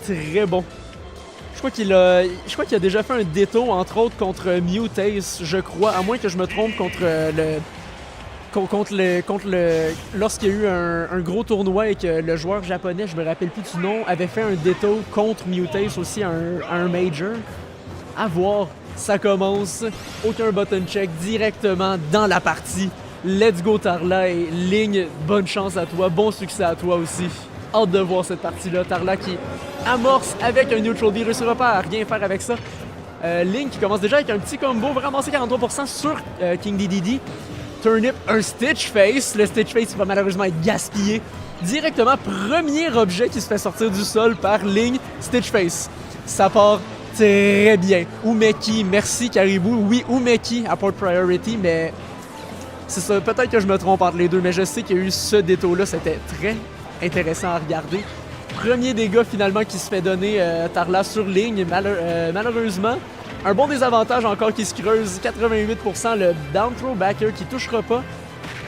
très bon. Je crois qu'il a déjà fait un déto, entre autres, contre Mutace, je crois, à moins que je me trompe lorsqu'il y a eu un gros tournoi et que le joueur japonais, je me rappelle plus du nom, avait fait un déto contre Mutace aussi à un major. À voir, ça commence. Aucun button check, directement dans la partie. Let's go Tarla et Ling, bonne chance à toi, bon succès à toi aussi. Hâte de voir cette partie-là. Tarla qui amorce avec un neutral B, réussira pas à rien faire avec ça. Ling qui commence déjà avec un petit combo, vraiment 43% sur King Dedede. Turnip, un Stitch Face. Le Stitch Face va malheureusement être gaspillé. Directement, premier objet qui se fait sortir du sol par Ling, Stitch Face. Ça part très bien. Umeki, merci Caribou. Oui, Umeki à Port Priority, mais c'est ça, peut-être que je me trompe entre les deux, mais je sais qu'il y a eu ce déto-là, c'était très intéressant à regarder. Premier dégât finalement qui se fait donner Tarla sur ligne, malheureusement. Un bon désavantage encore qui se creuse, 88%, le down throw backer qui touchera pas.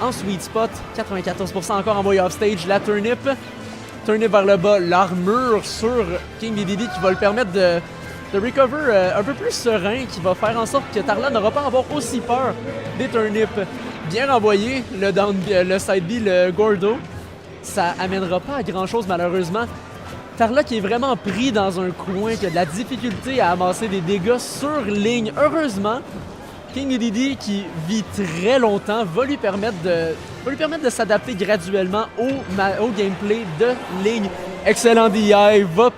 En sweet spot, 94% encore envoyé off stage, la turnip. Turnip vers le bas, l'armure sur King Dedede qui va le permettre de recover un peu plus serein, qui va faire en sorte que Tarla n'aura pas à avoir aussi peur des turnips. Bien renvoyé, le side B, le Gordo. Ça amènera pas à grand chose malheureusement. Tarla qui est vraiment pris dans un coin, qui a de la difficulté à amasser des dégâts sur ligne. Heureusement, King Dedede qui vit très longtemps va lui permettre de s'adapter graduellement au gameplay de ligne. Excellent DI, va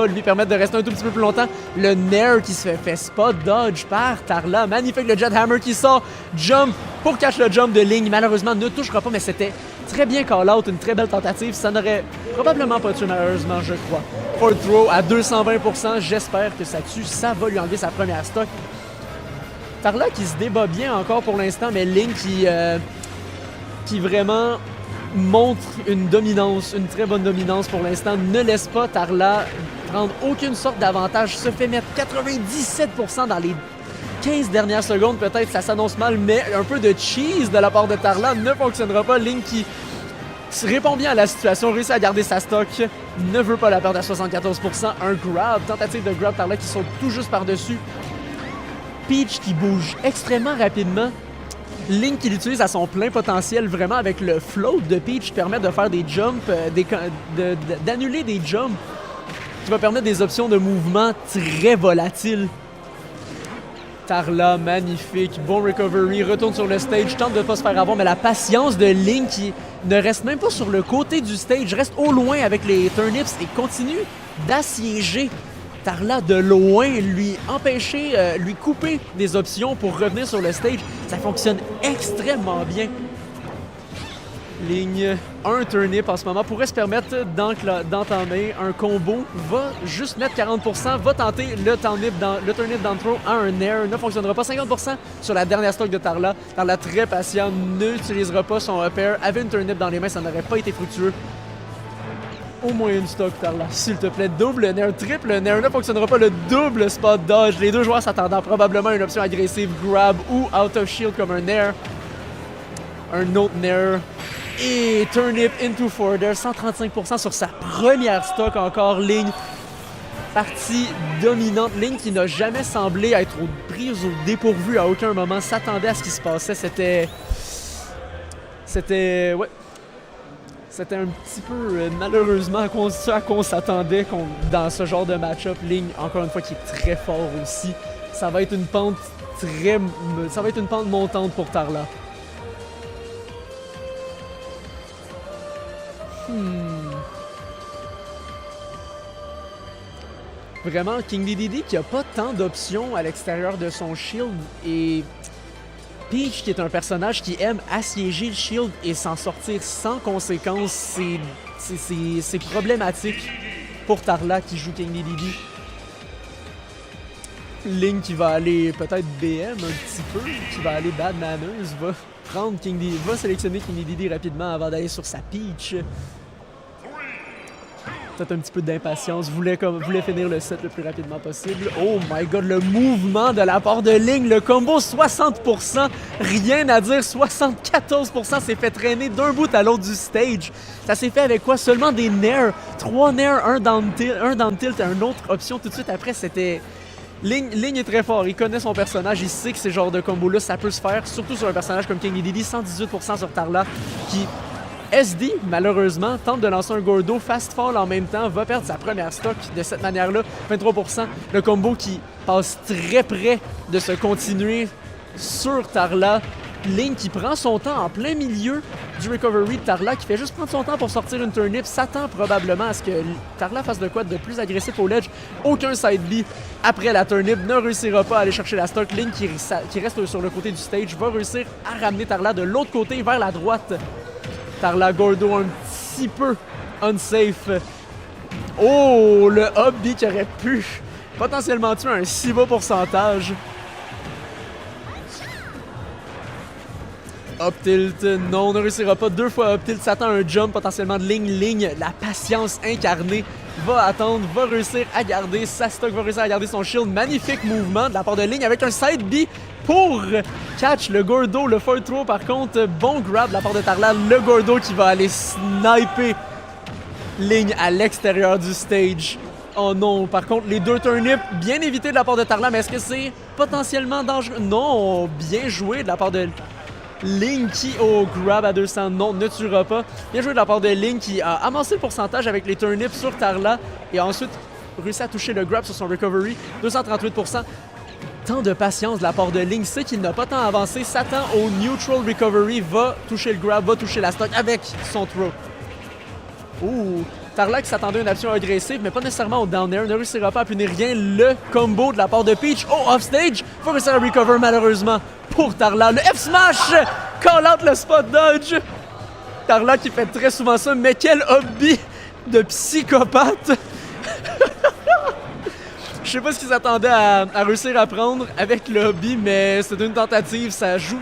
lui permettre de rester un tout petit peu plus longtemps. Le Nair qui se fait spot dodge par Tarla. Magnifique le Jet Hammer qui sort. Jump pour catch le jump de ligne. Malheureusement, ne touchera pas, mais c'était très bien call-out, une très belle tentative. Ça n'aurait probablement pas tué, malheureusement, je crois. Fourth throw à 220%. J'espère que ça tue. Ça va lui enlever sa première stock. Tarla qui se débat bien encore pour l'instant, mais Ling qui vraiment montre une dominance, une très bonne dominance pour l'instant, ne laisse pas Tarla prendre aucune sorte d'avantage, se fait mettre 97% dans les 15 dernières secondes, peut-être ça s'annonce mal, mais un peu de cheese de la part de Tarla ne fonctionnera pas. Ling qui répond bien à la situation, réussit à garder sa stock, ne veut pas la perdre à 74%, un grab, tentative de grab, Tarla qui saute tout juste par-dessus. Peach qui bouge extrêmement rapidement. Ling qui l'utilise à son plein potentiel, vraiment avec le float de Peach qui permet de faire des jumps, d'annuler des jumps, qui va permettre des options de mouvement très volatiles. Tarla, magnifique, bon recovery, retourne sur le stage, tente de ne pas se faire avoir, mais la patience de Ling qui ne reste même pas sur le côté du stage, reste au loin avec les turnips et continue d'assiéger Tarla de loin, lui empêcher, lui couper des options pour revenir sur le stage. Ça fonctionne extrêmement bien. Ligne, un turnip en ce moment pourrait se permettre d'entamer un combo. Va juste mettre 40%, va tenter le turnip down throw à un air. Ne fonctionnera pas. 50% sur la dernière stock de Tarla. Tarla très patient, n'utilisera pas son up air. Avait une turnip dans les mains, ça n'aurait pas été fructueux. Au moins une stock, Tarla. S'il te plaît, double nair, triple nair. Ne fonctionnera pas le double spot dodge. Les deux joueurs s'attendant probablement à une option agressive, grab ou out of shield comme un nair. Un autre nair. Et turnip into forwarder, 135% sur sa première stock encore. Ling, partie dominante. Ling qui n'a jamais semblé être prise au dépourvu à aucun moment. S'attendait à ce qui se passait. C'était ouais. C'était un petit peu, malheureusement, à quoi on s'attendait dans ce genre de match-up. Ling, encore une fois, qui est très fort aussi. Ça va être une pente montante pour Tarla. Vraiment, King Dedede qui a pas tant d'options à l'extérieur de son shield et Peach qui est un personnage qui aime assiéger le shield et s'en sortir sans conséquence, c'est problématique pour Tarla qui joue King Dedede. Ling qui va aller peut-être BM un petit peu, qui va aller Bad Manners, va sélectionner King Dedede rapidement avant d'aller sur sa Peach. peut-être un petit peu d'impatience, voulait finir le set le plus rapidement possible. Oh my god, le mouvement de la part de Ling, le combo 60%, rien à dire, 74% s'est fait traîner d'un bout à l'autre du stage. Ça s'est fait avec quoi? Seulement des nairs, 3 nairs, un down tilt et une autre option tout de suite après, c'était... Ling est très fort, il connaît son personnage, il sait que ces genres de combos-là, ça peut se faire, surtout sur un personnage comme King Dedede, 118% sur Tarla, qui... SD, malheureusement, tente de lancer un Gordo fast fall en même temps, va perdre sa première stock de cette manière-là, 23%. Le combo qui passe très près de se continuer sur Tarla. Ling qui prend son temps en plein milieu du recovery de Tarla, qui fait juste prendre son temps pour sortir une turnip, s'attend probablement à ce que Tarla fasse de quoi de plus agressif au ledge. Aucun side B après la turnip, ne réussira pas à aller chercher la stock. Ling qui reste sur le côté du stage va réussir à ramener Tarla de l'autre côté vers la droite. Tarla Gordo un petit peu unsafe. Oh, le up B qui aurait pu potentiellement tuer un si bas pourcentage. Up tilt, non, on ne réussira pas. 2 fois up tilt, s'attend un jump potentiellement de Ling. La patience incarnée va attendre, va réussir à garder sa stock, va réussir à garder son shield. Magnifique mouvement de la part de Ling avec un side B pour catch le Gordo. Le forward throw par contre, bon grab de la part de Tarla. Le Gordo qui va aller sniper Ling à l'extérieur du stage. Oh non, par contre, les 2 turnips, bien évités de la part de Tarla, mais est-ce que c'est potentiellement dangereux? Non, bien joué de la part de Ling qui, au grab à 200, non, ne tuera pas. Bien joué de la part de Ling qui a amassé le pourcentage avec les turnips sur Tarla et a ensuite réussi à toucher le grab sur son recovery, 238%. Tant de patience de la part de Ling, sait qu'il n'a pas tant avancé, s'attend au neutral recovery, va toucher le grab, va toucher la stock avec son throw. Ouh, Tarla qui s'attendait à une option agressive, mais pas nécessairement au down air, ne réussira pas à punir rien. Le combo de la part de Peach au offstage va réussir à recover malheureusement pour Tarla. Le F-Smash! Call out le spot dodge! Tarla qui fait très souvent ça, mais quel hobby de psychopathe! Je sais pas ce qu'ils s'attendaient à réussir à prendre avec le hobby, mais c'est une tentative, ça joue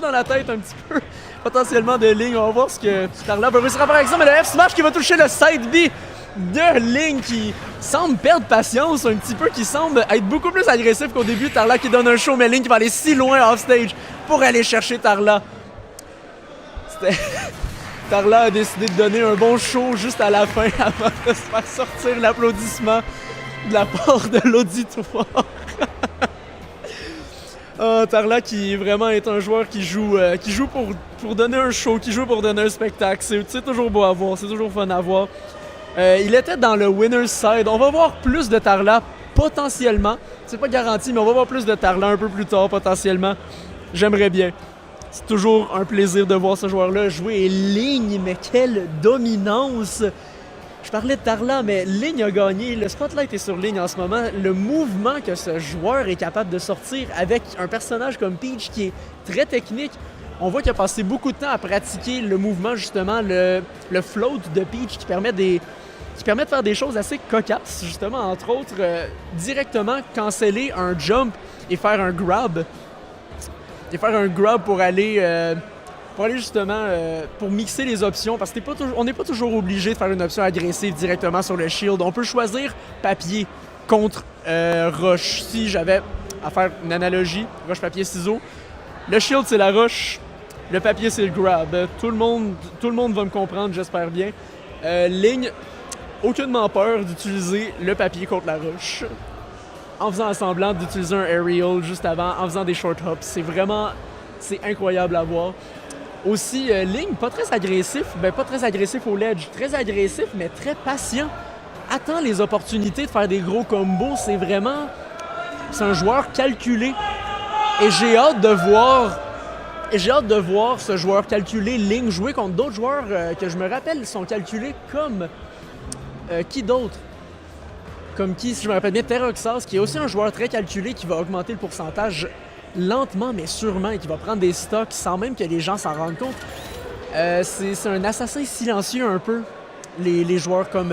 dans la tête un petit peu, potentiellement de Ling. On va voir ce que Tarla va réussir à faire avec ça, mais le F-Smash qui va toucher le side B de Ling qui semble perdre patience un petit peu, qui semble être beaucoup plus agressif qu'au début. Tarla qui donne un show, mais Ling qui va aller si loin off-stage pour aller chercher Tarla. Tarla a décidé de donner un bon show juste à la fin avant de se faire sortir l'applaudissement de la part de l'auditoire. Tarla qui vraiment est un joueur qui joue pour donner un show, qui joue pour donner un spectacle. C'est toujours beau à voir, c'est toujours fun à voir. Il était dans le winner's side. On va voir plus de Tarla potentiellement. C'est pas garanti, mais on va voir plus de Tarla un peu plus tard potentiellement. J'aimerais bien. C'est toujours un plaisir de voir ce joueur-là jouer. Et Ling, mais quelle dominance! Je parlais de Tarla, mais Ling a gagné. Le spotlight est sur Ling en ce moment. Le mouvement que ce joueur est capable de sortir avec un personnage comme Peach qui est très technique. On voit qu'il a passé beaucoup de temps à pratiquer le mouvement, justement, le float de Peach qui permet de faire des choses assez cocasses, justement, entre autres, directement canceller un jump et faire un grab. Pour aller justement, pour mixer les options, parce qu'on n'est pas toujours obligé de faire une option agressive directement sur le shield. On peut choisir papier contre roche. Si j'avais à faire une analogie, roche, papier, ciseaux, le shield c'est la roche, le papier c'est le grab. Tout le monde va me comprendre, j'espère bien. Ling, aucunement peur d'utiliser le papier contre la roche, en faisant semblant d'utiliser un aerial juste avant, en faisant des short hops. C'est incroyable à voir. Aussi, Ling, pas très agressif au ledge, très agressif, mais très patient. Attend les opportunités de faire des gros combos, c'est un joueur calculé. Et j'ai hâte de voir ce joueur calculé, Ling, jouer contre d'autres joueurs que je me rappelle sont calculés comme... qui d'autre? Comme qui, si je me rappelle bien, Teroxas, qui est aussi un joueur très calculé qui va augmenter le pourcentage lentement mais sûrement et qui va prendre des stocks sans même que les gens s'en rendent compte. C'est un assassin silencieux un peu, les joueurs comme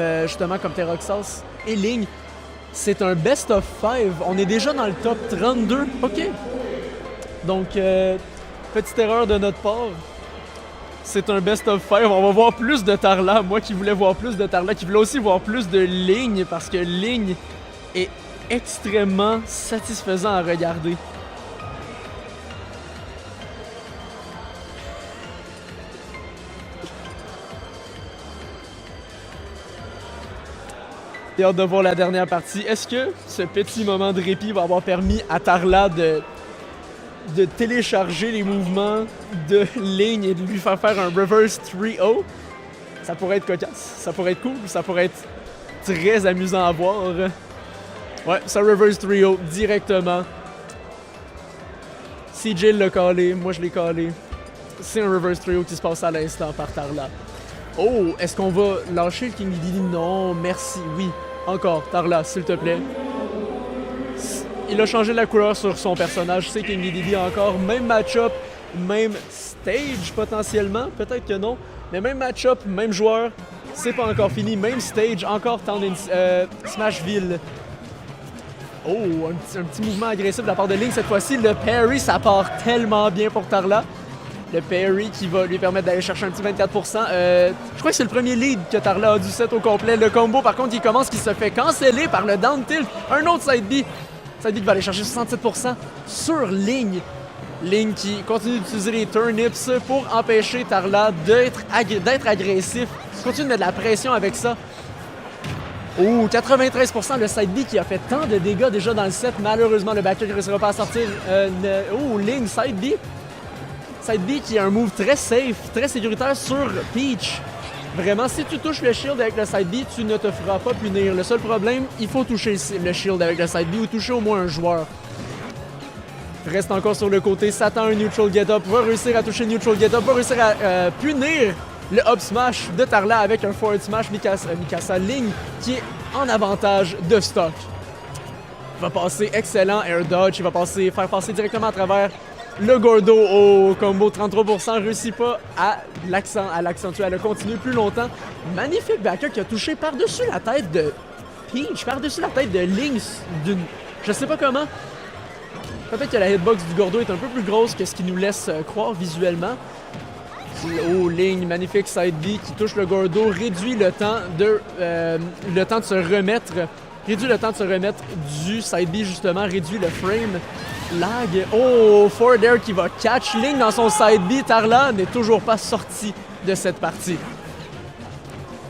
Teroxas et Ling. C'est un best of 5. On est déjà dans le top 32. OK. Donc, petite erreur de notre part. C'est un best of 5. On va voir plus de Tarla. Moi qui voulais voir plus de Tarla, qui voulais aussi voir plus de Ling, parce que Ling est extrêmement satisfaisant à regarder. J'ai hâte de voir la dernière partie. Est-ce que ce petit moment de répit va avoir permis à Tarla de télécharger les mouvements de Ling et de lui faire un reverse 3-0? Ça pourrait être cocasse, ça pourrait être cool, ça pourrait être très amusant à voir. Ouais, ça reverse 3-0 directement. CJ l'a callé, moi je l'ai callé. C'est un reverse 3-0 qui se passe à l'instant par Tarla. Oh, est-ce qu'on va lâcher le King Dedede? Non, merci, oui. Encore, Tarla, s'il te plaît. Il a changé la couleur sur son personnage, c'est King Dedede encore. Même match-up, même stage potentiellement, peut-être que non. Mais même match-up, même joueur, c'est pas encore fini. Même stage, encore Smashville. Oh, un petit mouvement agressif de la part de Ling cette fois-ci. Le parry, ça part tellement bien pour Tarla. Le parry qui va lui permettre d'aller chercher un petit 24%. Je crois que c'est le premier lead que Tarla a du set au complet. Le combo, par contre, qui se fait canceller par le down tilt. Un autre side B. Side B qui va aller chercher 67% sur Ling. Ling qui continue d'utiliser les turnips pour empêcher Tarla d'être agressif. Il continue de mettre de la pression avec ça. Oh, 93%, le side B qui a fait tant de dégâts déjà dans le set. Malheureusement, le backer ne réussira pas à sortir. Oh, Ling, side B. Side B qui a un move très safe, très sécuritaire sur Peach. Vraiment, si tu touches le shield avec le side B, tu ne te feras pas punir. Le seul problème, il faut toucher le shield avec le side B ou toucher au moins un joueur. Reste encore sur le côté, s'attend un neutral get-up, va réussir à toucher le neutral get-up, va réussir à punir le up smash de Tarla avec un forward smash Mikasa Ling qui est en avantage de stock. Il va passer excellent air dodge, il va faire passer directement à travers le Gordo au combo 33%, réussit pas à l'accentuer, à le continuer plus longtemps. Magnifique backer qui a touché par-dessus la tête de Peach, par-dessus la tête de Ling je sais pas comment. Peut-être que la hitbox du Gordo est un peu plus grosse que ce qu'il nous laisse croire visuellement. Oh, Ling, magnifique side B qui touche le Gordo, réduit le temps de se remettre. Réduit le temps de se remettre du side B justement, réduit le frame. Lag. Oh, forward air qui va catch Ling dans son side B. Tarla n'est toujours pas sorti de cette partie.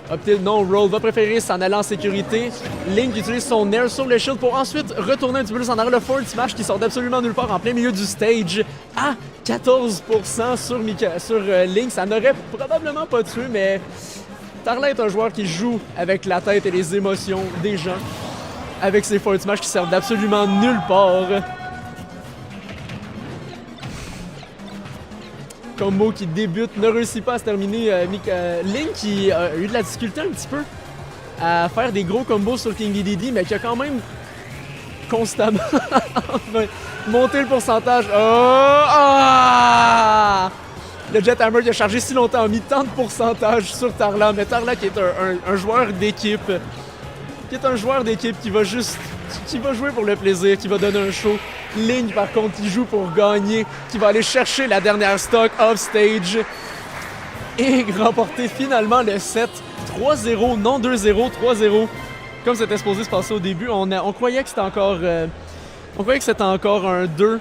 Optil non, Roll va préférer s'en aller en sécurité. Ling utilise son air sur le shield pour ensuite retourner un petit peu plus en arrière. Le forward smash qui sort d'absolument nulle part en plein milieu du stage à 14% sur Ling. Ça n'aurait probablement pas tué, mais Tarla est un joueur qui joue avec la tête et les émotions des gens. Avec ses forward smash qui servent d'absolument nulle part. Combo qui débute, ne réussit pas à se terminer. Ling qui a eu de la difficulté un petit peu à faire des gros combos sur King Dedede, mais qui a quand même constamment monté le pourcentage. Oh! Ah! Le Jet Hammer qui a chargé si longtemps a mis tant de pourcentage sur Tarla, mais Tarla qui est un joueur d'équipe, qui va jouer pour le plaisir, qui va donner un show. Ling, par contre, qui joue pour gagner, qui va aller chercher la dernière stock off stage et remporter finalement le set 3-0, non 2-0, 3-0. Comme c'était supposé se passer au début, on croyait que c'était encore un 2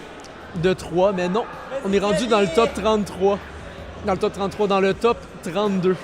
de 3, mais non. On est rendu dans le top 33. Dans le top 32.